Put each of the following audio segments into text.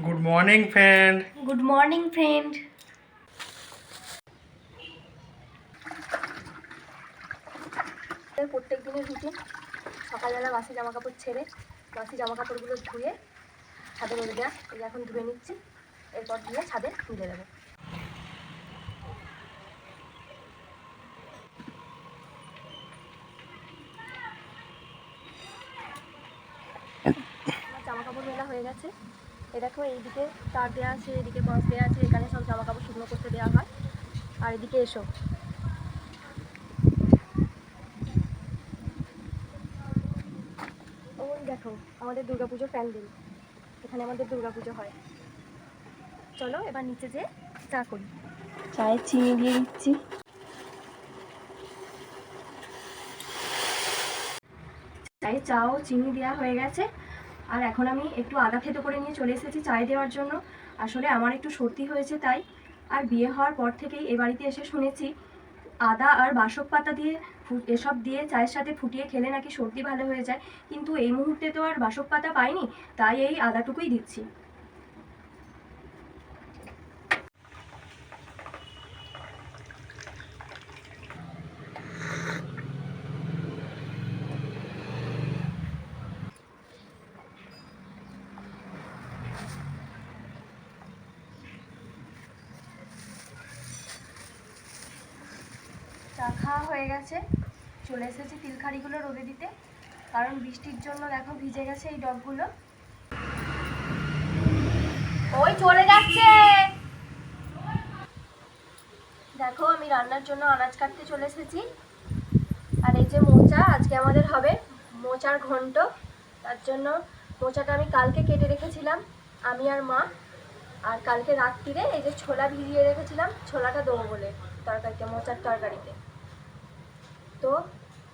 Good morning friend. Good morning friend. প্রত্যেক দিনের routine, সকালবেলা বাসি জামা কাপড় ছেড়ে বাসি জামা কাপড়গুলো ধুয়ে ছাদে মেলে দেওয়া। এই এখন ধুয়ে নিচ্ছি, এরপর ধুয়ে ছাদে মিলে দেবো। জামা কাপড় মেলা হয়ে গেছে। এ দেখো, এইদিকে তার দেওয়া আছে, এদিকে বাঁশ দেওয়া আছে, এখানে সব জামা কাপড় শুকনো করতে দেওয়া হয়। আর এদিকে এসো, ওই দেখো আমাদের দুর্গাপুজোর প্যান্ডেল, এখানে আমাদের দুর্গাপুজো হয়। চলো এবার নিচে যেয়ে চা করি। চায়ে চিনি দিয়ে দিচ্ছি। চায়ে চাও চিনি দেওয়া হয়ে গেছে। আর এখন আমি একটু আদা থেতো করে নিয়ে চলে এসেছি চায়ে দেওয়ার জন্য। আসলে আমার একটু সর্দি হয়েছে তাই। আর বিয়ে হওয়ার পর থেকেই এ বাড়িতে এসে শুনেছি আদা আর বাসক পাতা দিয়ে এসব দিয়ে চায়ের সাথে ফুটিয়ে খেলে নাকি সর্দি ভালো হয়ে যায়। কিন্তু এই মুহূর্তে তো আর বাসক পাতা পাইনি, তাই এই আদাটুকুই দিচ্ছি। চা খাওয়া হয়ে গেছে, চলে এসেছি তিলখাড়িগুলো রোদে দিতে, কারণ বৃষ্টির জন্য দেখো ভিজে গেছে এই ডগগুলো। ওই চলে যাচ্ছে। দেখো আমি রান্নার জন্য আনাজ কাটতে চলে এসেছি। আর এই যে মোচা, আজকে আমাদের হবে মোচার ঘন্ট। তার জন্য মোচাটা আমি কালকে কেটে রেখেছিলাম আমি আর মা। আর কালকে রাত্রিরে এই যে ছোলা ভিজিয়ে রেখেছিলাম, ছোলাটা দেবো বলে তরকারিতে, মোচার তরকারিতে। তো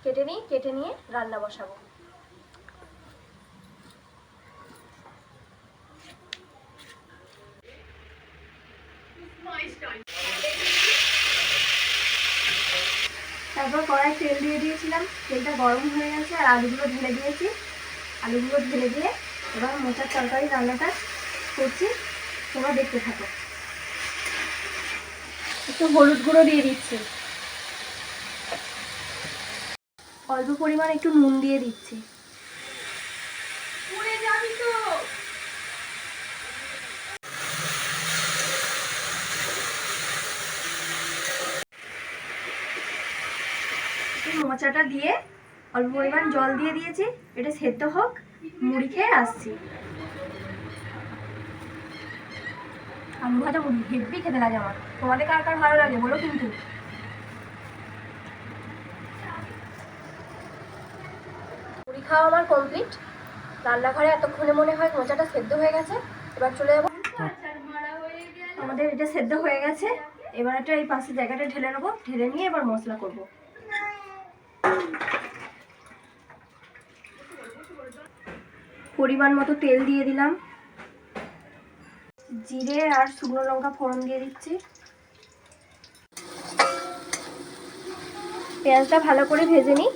কেটে নিই, কেটে নিয়ে রান্না বসাবো। তারপর কড়াই তেল দিয়ে দিয়েছিলাম, তেলটা গরম হয়ে গেছে আর আলুগুলো ঢেলে দিয়েছি। আলুগুলো ঢেলে দিয়ে এবার মোচার তরকারি রান্নাটা করছি, তোমরা দেখতে থাকো। একটু হলুদ গুঁড়ো দিয়ে দিচ্ছি, অল্প পরিমাণ একটু নুন দিয়ে দিচ্ছি। মোচাটা দিয়ে অল্প পরিমাণ জল দিয়ে দিয়েছি, এটা সেদ্ধ হোক, মুড়ি খেয়ে আসছি। আলু ভাজা মুড়ি হেব্বি খেতে লাগে আমার, তোমাদের কার কার ভালো লাগে বলো কিন্তু। মুড়ি খাওয়া আমার কমপ্লিট। রান্নাঘরে এতক্ষণে মনে হয় মোচাটা সেদ্ধ হয়ে গেছে, এবার চলে যাবো। আমাদের এটা সেদ্ধ হয়ে গেছে, এবার একটা এই পাশে জায়গাটা ঢেলে নেবো, ঢেলে নিয়ে এবার মশলা করব। পরিমাণ মতো তেল দিয়ে দিলাম, জিরে আর শুকনো লঙ্কা ফোড়ন দিয়ে দিচ্ছি। পেঁয়াজটা ভালো করে ভেজে নিই,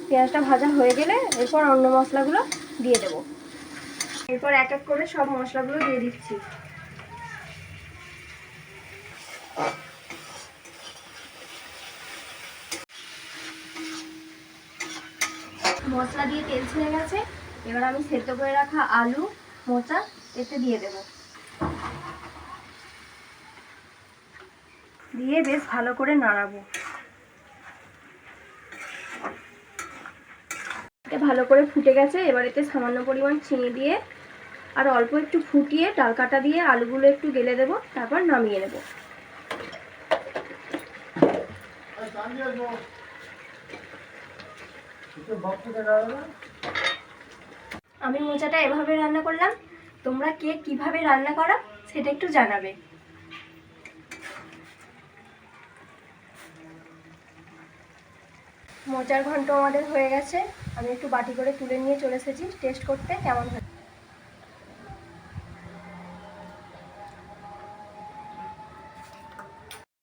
পেঁয়াজটা ভাজা হয়ে গেলে এরপর অন্য মশলাগুলো দিয়ে দেবো। এরপর এক এক করে সব মশলাগুলো দিয়ে দিচ্ছি। মশলা দিয়ে তেল ছেড়ে গেছে, এবার আমি সেদ্ধ করে রাখা আলু মোচা এতে দিয়ে দেব, দিয়ে বেশ ভালো করে নাড়াবো। এটা ভালো করে ফুটে গেছে, এবার এতে সামান্য পরিমাণ চিনি দিয়ে আর অল্প একটু ফুটিয়ে ডাল কাটা দিয়ে আলুগুলো একটু গেলে দেবো, তারপর নামিয়ে নেব। আমি মোচাটা এভাবে রান্না করলাম, তোমরা কে কিভাবে রান্না করো সেটা একটু জানাবে। মোচার ঘন্ট আমাদের হয়ে গেছে, আমি একটু বাটি করে তুলে নিয়ে চলে এসেছি টেস্ট করতে কেমন হয়েছে।